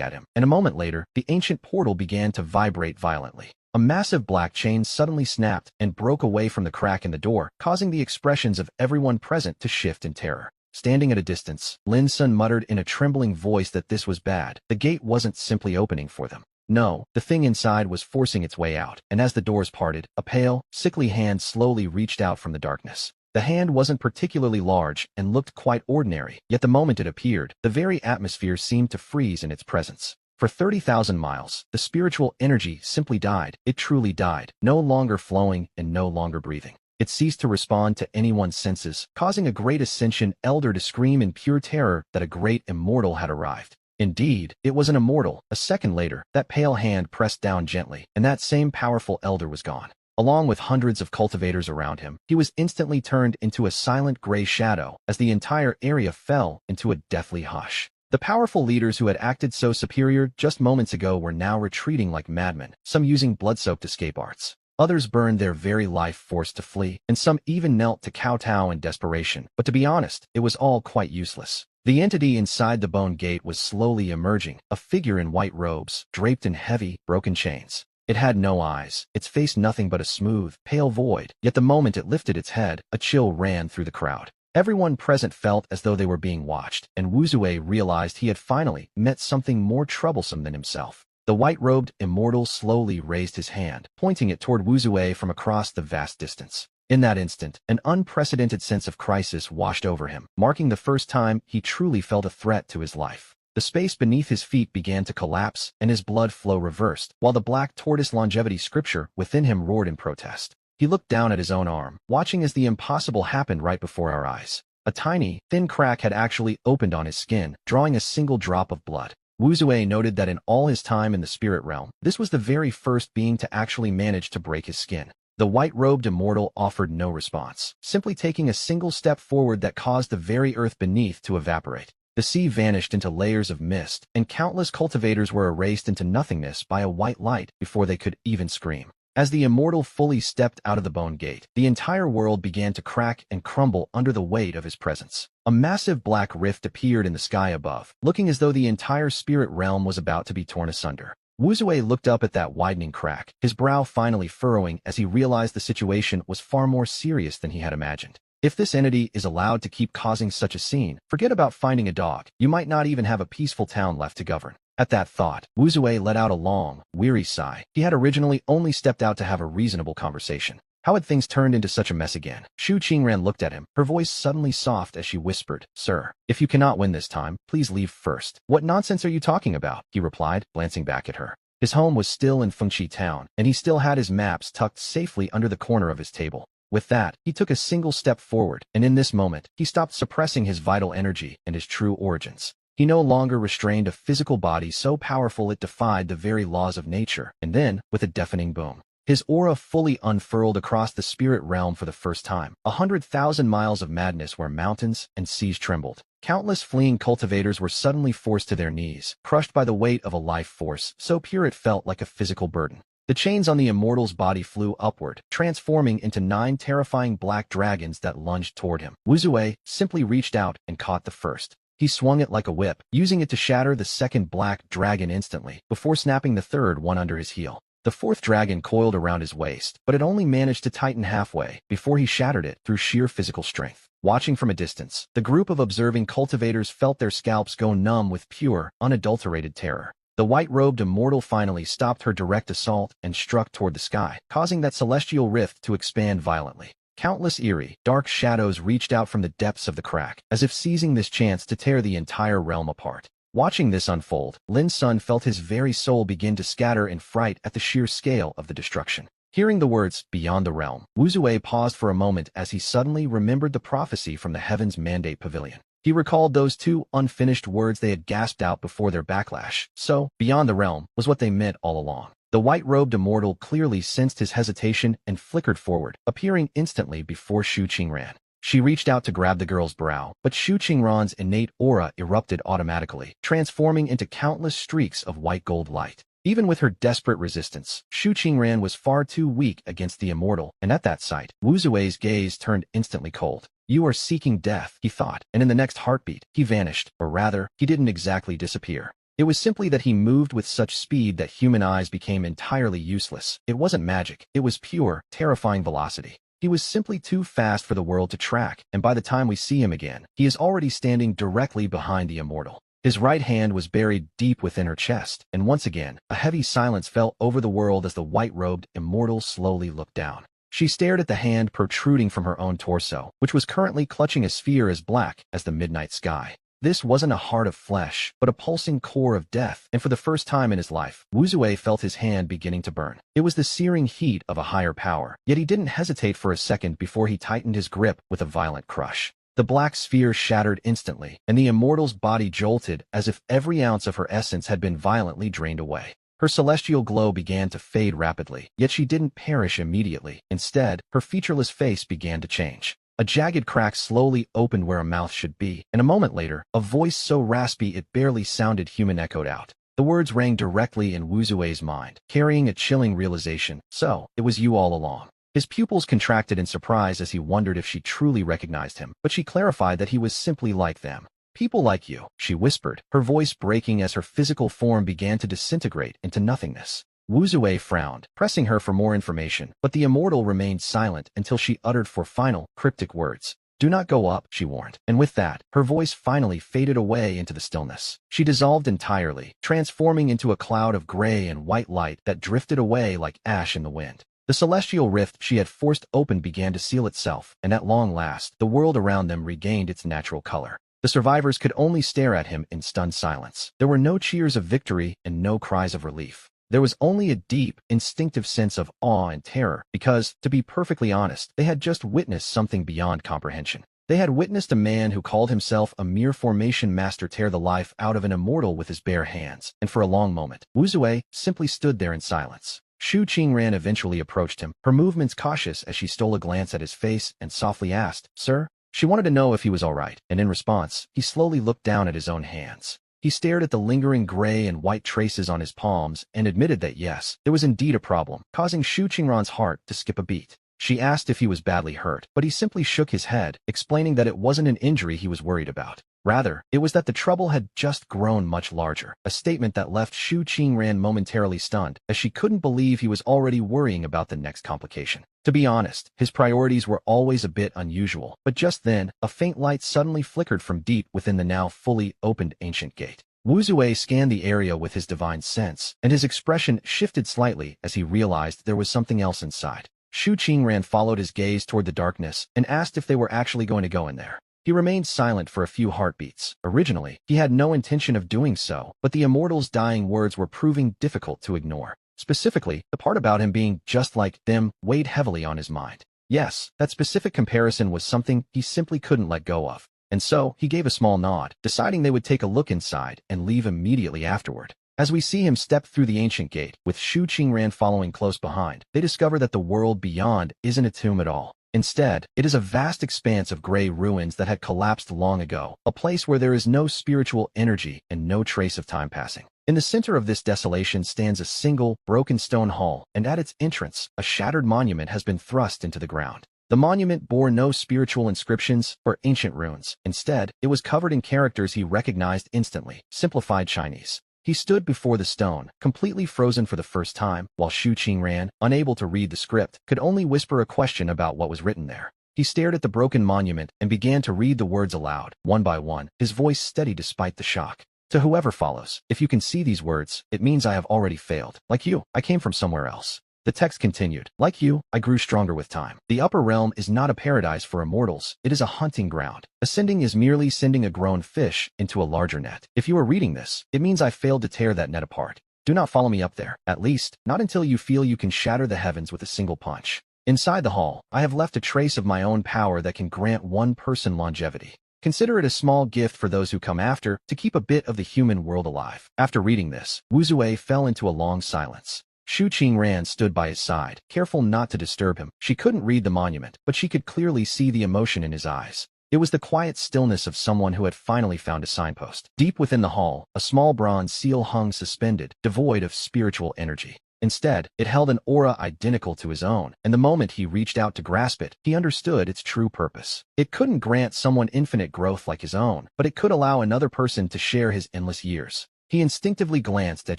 at him, and a moment later, the ancient portal began to vibrate violently. A massive black chain suddenly snapped and broke away from the crack in the door, causing the expressions of everyone present to shift in terror. Standing at a distance, Lin Sun muttered in a trembling voice that this was bad. The gate wasn't simply opening for them. No, the thing inside was forcing its way out, and as the doors parted, a pale, sickly hand slowly reached out from the darkness. The hand wasn't particularly large and looked quite ordinary, yet the moment it appeared, the very atmosphere seemed to freeze in its presence. For 30,000 miles, the spiritual energy simply died. It truly died, no longer flowing and no longer breathing. It ceased to respond to anyone's senses, causing a great ascension elder to scream in pure terror that a great immortal had arrived. Indeed, it was an immortal. A second later, that pale hand pressed down gently, and that same powerful elder was gone. Along with hundreds of cultivators around him, he was instantly turned into a silent gray shadow as the entire area fell into a deathly hush. The powerful leaders who had acted so superior just moments ago were now retreating like madmen, some using blood-soaked escape arts. Others burned their very life forced to flee, and some even knelt to kowtow in desperation. But to be honest, it was all quite useless. The entity inside the bone gate was slowly emerging, a figure in white robes, draped in heavy, broken chains. It had no eyes, its face nothing but a smooth, pale void, yet the moment it lifted its head, a chill ran through the crowd. Everyone present felt as though they were being watched, and Wu Zue realized he had finally met something more troublesome than himself. The white-robed immortal slowly raised his hand, pointing it toward Wu Zue from across the vast distance. In that instant, an unprecedented sense of crisis washed over him, marking the first time he truly felt a threat to his life. The space beneath his feet began to collapse, and his blood flow reversed, while the black tortoise longevity scripture within him roared in protest. He looked down at his own arm, watching as the impossible happened right before our eyes. A tiny, thin crack had actually opened on his skin, drawing a single drop of blood. Wu Zue noted that in all his time in the spirit realm, this was the very first being to actually manage to break his skin. The white-robed immortal offered no response, simply taking a single step forward that caused the very earth beneath to evaporate. The sea vanished into layers of mist, and countless cultivators were erased into nothingness by a white light before they could even scream. As the immortal fully stepped out of the bone gate, the entire world began to crack and crumble under the weight of his presence. A massive black rift appeared in the sky above, looking as though the entire spirit realm was about to be torn asunder. Wu Zue looked up at that widening crack, his brow finally furrowing as he realized the situation was far more serious than he had imagined. If this entity is allowed to keep causing such a scene, forget about finding a dog. You might not even have a peaceful town left to govern. At that thought, Wu Zue let out a long, weary sigh. He had originally only stepped out to have a reasonable conversation. How had things turned into such a mess again? Xu Qingran looked at him, her voice suddenly soft as she whispered, "Sir, if you cannot win this time, please leave first." "What nonsense are you talking about?" he replied, glancing back at her. His home was still in Fengqi town, and he still had his maps tucked safely under the corner of his table. With that, he took a single step forward, and in this moment, he stopped suppressing his vital energy and his true origins. He no longer restrained a physical body so powerful it defied the very laws of nature, and then, with a deafening boom, his aura fully unfurled across the spirit realm for the first time. 100,000 miles of madness where mountains and seas trembled. Countless fleeing cultivators were suddenly forced to their knees, crushed by the weight of a life force so pure it felt like a physical burden. The chains on the immortal's body flew upward, transforming into 9 terrifying black dragons that lunged toward him. Wu Zue simply reached out and caught the first. He swung it like a whip, using it to shatter the second black dragon instantly, before snapping the third one under his heel. The fourth dragon coiled around his waist, but it only managed to tighten halfway before he shattered it through sheer physical strength. Watching from a distance, the group of observing cultivators felt their scalps go numb with pure, unadulterated terror. The white-robed immortal finally stopped her direct assault and struck toward the sky, causing that celestial rift to expand violently. Countless eerie, dark shadows reached out from the depths of the crack, as if seizing this chance to tear the entire realm apart. Watching this unfold, Lin Sun felt his very soul begin to scatter in fright at the sheer scale of the destruction. Hearing the words, "beyond the realm," Wu Zue paused for a moment as he suddenly remembered the prophecy from the Heaven's Mandate Pavilion. He recalled those 2 unfinished words they had gasped out before their backlash. So, beyond the realm, was what they meant all along. The white-robed immortal clearly sensed his hesitation and flickered forward, appearing instantly before Xu Qingran. She reached out to grab the girl's brow, but Xu Qingran's innate aura erupted automatically, transforming into countless streaks of white gold light. Even with her desperate resistance, Xu Qingran was far too weak against the immortal, and at that sight, Wu Zue's gaze turned instantly cold. "You are seeking death," he thought, and in the next heartbeat, he vanished, or rather, he didn't exactly disappear. It was simply that he moved with such speed that human eyes became entirely useless. It wasn't magic. It was pure, terrifying velocity. He was simply too fast for the world to track, and by the time we see him again, he is already standing directly behind the immortal. His right hand was buried deep within her chest, and once again, a heavy silence fell over the world as the white-robed immortal slowly looked down. She stared at the hand protruding from her own torso, which was currently clutching a sphere as black as the midnight sky. This wasn't a heart of flesh, but a pulsing core of death, and for the first time in his life, Wu Zue felt his hand beginning to burn. It was the searing heat of a higher power, yet he didn't hesitate for a second before he tightened his grip with a violent crush. The black sphere shattered instantly, and the immortal's body jolted as if every ounce of her essence had been violently drained away. Her celestial glow began to fade rapidly, yet she didn't perish immediately. Instead, her featureless face began to change. A jagged crack slowly opened where a mouth should be, and a moment later, a voice so raspy it barely sounded human echoed out. The words rang directly in Wu Zue's mind, carrying a chilling realization. So, it was you all along. His pupils contracted in surprise as he wondered if she truly recognized him, but she clarified that he was simply like them. People like you, she whispered, her voice breaking as her physical form began to disintegrate into nothingness. Wu Zue frowned, pressing her for more information, but the immortal remained silent until she uttered four final, cryptic words. Do not go up, she warned, and with that, her voice finally faded away into the stillness. She dissolved entirely, transforming into a cloud of gray and white light that drifted away like ash in the wind. The celestial rift she had forced open began to seal itself, and at long last, the world around them regained its natural color. The survivors could only stare at him in stunned silence. There were no cheers of victory and no cries of relief. There was only a deep, instinctive sense of awe and terror because, to be perfectly honest, they had just witnessed something beyond comprehension. They had witnessed a man who called himself a mere formation master tear the life out of an immortal with his bare hands, and for a long moment, Wu Zue simply stood there in silence. Xu Qingran eventually approached him, her movements cautious as she stole a glance at his face and softly asked, "Sir?" She wanted to know if he was all right, and in response, he slowly looked down at his own hands. He stared at the lingering gray and white traces on his palms and admitted that yes, there was indeed a problem, causing Xu Qingran's heart to skip a beat. She asked if he was badly hurt, but he simply shook his head, explaining that it wasn't an injury he was worried about. Rather, it was that the trouble had just grown much larger, a statement that left Xu Qingran momentarily stunned, as she couldn't believe he was already worrying about the next complication. To be honest, his priorities were always a bit unusual, but just then, a faint light suddenly flickered from deep within the now fully opened ancient gate. Wu Zue scanned the area with his divine sense, and his expression shifted slightly as he realized there was something else inside. Xu Qingran followed his gaze toward the darkness and asked if they were actually going to go in there. He remained silent for a few heartbeats. Originally, he had no intention of doing so, but the immortal's dying words were proving difficult to ignore. Specifically, the part about him being just like them weighed heavily on his mind. Yes, that specific comparison was something he simply couldn't let go of. And so, he gave a small nod, deciding they would take a look inside and leave immediately afterward. As we see him step through the ancient gate, with Xu Qingran following close behind, they discover that the world beyond isn't a tomb at all. Instead, it is a vast expanse of gray ruins that had collapsed long ago, a place where there is no spiritual energy and no trace of time passing. In the center of this desolation stands a single, broken stone hall, and at its entrance, a shattered monument has been thrust into the ground. The monument bore no spiritual inscriptions or ancient runes. Instead, it was covered in characters he recognized instantly, simplified Chinese. He stood before the stone, completely frozen for the first time, while Xu Qingran, unable to read the script, could only whisper a question about what was written there. He stared at the broken monument and began to read the words aloud, one by one, his voice steady despite the shock. To whoever follows, if you can see these words, it means I have already failed. Like you, I came from somewhere else. The text continued, like you, I grew stronger with time. The upper realm is not a paradise for immortals, it is a hunting ground. Ascending is merely sending a grown fish into a larger net. If you are reading this, it means I failed to tear that net apart. Do not follow me up there, at least, not until you feel you can shatter the heavens with a single punch. Inside the hall, I have left a trace of my own power that can grant one person longevity. Consider it a small gift for those who come after, to keep a bit of the human world alive. After reading this, Wu Zue fell into a long silence. Xu Qingran stood by his side, careful not to disturb him. She couldn't read the monument, but she could clearly see the emotion in his eyes. It was the quiet stillness of someone who had finally found a signpost. Deep within the hall, a small bronze seal hung suspended, devoid of spiritual energy. Instead, it held an aura identical to his own, and the moment he reached out to grasp it, he understood its true purpose. It couldn't grant someone infinite growth like his own, but it could allow another person to share his endless years. He instinctively glanced at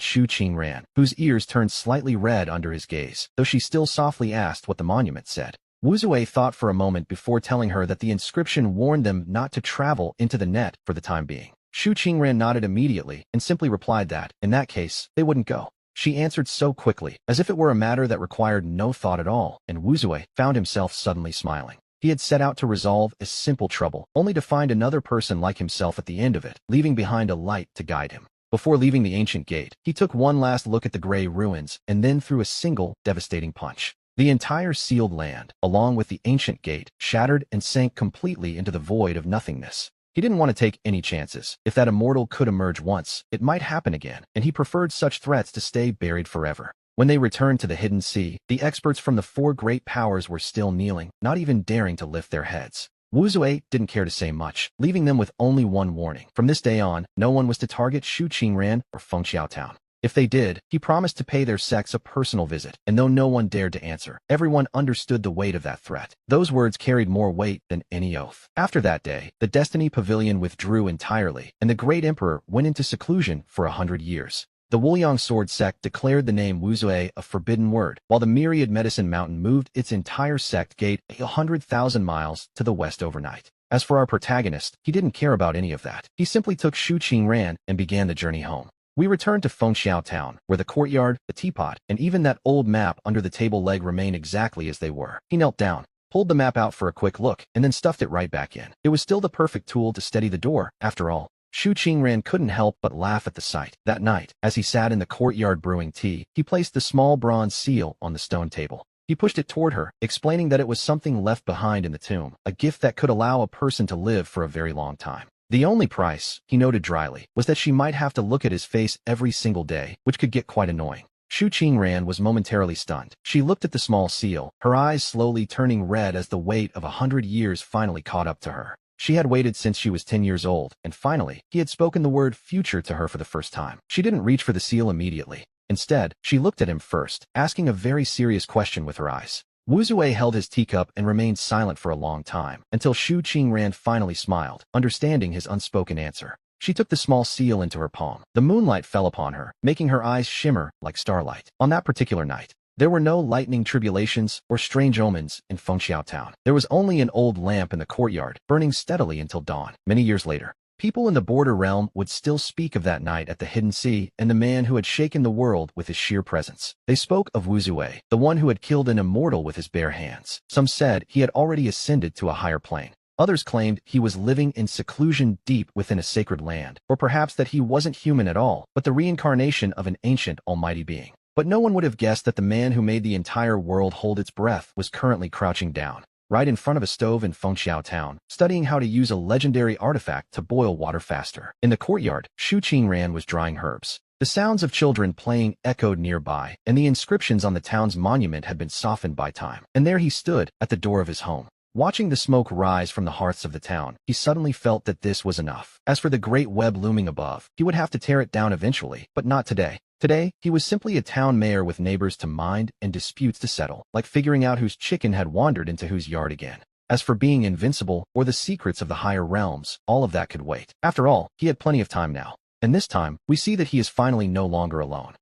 Shu Qingran, whose ears turned slightly red under his gaze, though she still softly asked what the monument said. Wu Zui thought for a moment before telling her that the inscription warned them not to travel into the net for the time being. Shu Qingran nodded immediately and simply replied that, in that case, they wouldn't go. She answered so quickly, as if it were a matter that required no thought at all, and Wu Zui found himself suddenly smiling. He had set out to resolve a simple trouble, only to find another person like himself at the end of it, leaving behind a light to guide him. Before leaving the ancient gate, he took one last look at the gray ruins and then threw a single, devastating punch. The entire sealed land, along with the ancient gate, shattered and sank completely into the void of nothingness. He didn't want to take any chances. If that immortal could emerge once, it might happen again, and he preferred such threats to stay buried forever. When they returned to the hidden sea, the experts from the four great powers were still kneeling, not even daring to lift their heads. Wu Zui didn't care to say much, leaving them with only one warning. From this day on, no one was to target Shu Qingran or Fengxiao Town. If they did, he promised to pay their sects a personal visit, and though no one dared to answer, everyone understood the weight of that threat. Those words carried more weight than any oath. After that day, the Destiny Pavilion withdrew entirely, and the Great Emperor went into seclusion for 100 years. The Wuliang Sword sect declared the name Wu Zui a forbidden word, while the Myriad Medicine Mountain moved its entire sect gate 100,000 miles to the west overnight. As for our protagonist, he didn't care about any of that. He simply took Shu Qingran and began the journey home. We returned to Fengxiao Town, where the courtyard, the teapot, and even that old map under the table leg remained exactly as they were. He knelt down, pulled the map out for a quick look, and then stuffed it right back in. It was still the perfect tool to steady the door, after all. Shu Qingran couldn't help but laugh at the sight. That night, as he sat in the courtyard brewing tea, he placed the small bronze seal on the stone table. He pushed it toward her, explaining that it was something left behind in the tomb, a gift that could allow a person to live for a very long time. The only price, he noted dryly, was that she might have to look at his face every single day, which could get quite annoying. Shu Qingran was momentarily stunned. She looked at the small seal, her eyes slowly turning red as the weight of 100 years finally caught up to her. She had waited since she was 10 years old, and finally, he had spoken the word future to her for the first time. She didn't reach for the seal immediately. Instead, she looked at him first, asking a very serious question with her eyes. Wu Zui held his teacup and remained silent for a long time, until Shu Qingran finally smiled, understanding his unspoken answer. She took the small seal into her palm. The moonlight fell upon her, making her eyes shimmer like starlight. On that particular night, there were no lightning tribulations or strange omens in Fengxiao Town. There was only an old lamp in the courtyard, burning steadily until dawn. Many years later, people in the border realm would still speak of that night at the hidden sea and the man who had shaken the world with his sheer presence. They spoke of Wu Zui, the one who had killed an immortal with his bare hands. Some said he had already ascended to a higher plane. Others claimed he was living in seclusion deep within a sacred land, or perhaps that he wasn't human at all, but the reincarnation of an ancient almighty being. But no one would have guessed that the man who made the entire world hold its breath was currently crouching down, right in front of a stove in Fengxiao Town, studying how to use a legendary artifact to boil water faster. In the courtyard, Shu Qingran was drying herbs. The sounds of children playing echoed nearby, and the inscriptions on the town's monument had been softened by time. And there he stood, at the door of his home. Watching the smoke rise from the hearths of the town, he suddenly felt that this was enough. As for the great web looming above, he would have to tear it down eventually, but not today. Today, he was simply a town mayor with neighbors to mind and disputes to settle, like figuring out whose chicken had wandered into whose yard again. As for being invincible or the secrets of the higher realms, all of that could wait. After all, he had plenty of time now. And this time, we see that he is finally no longer alone.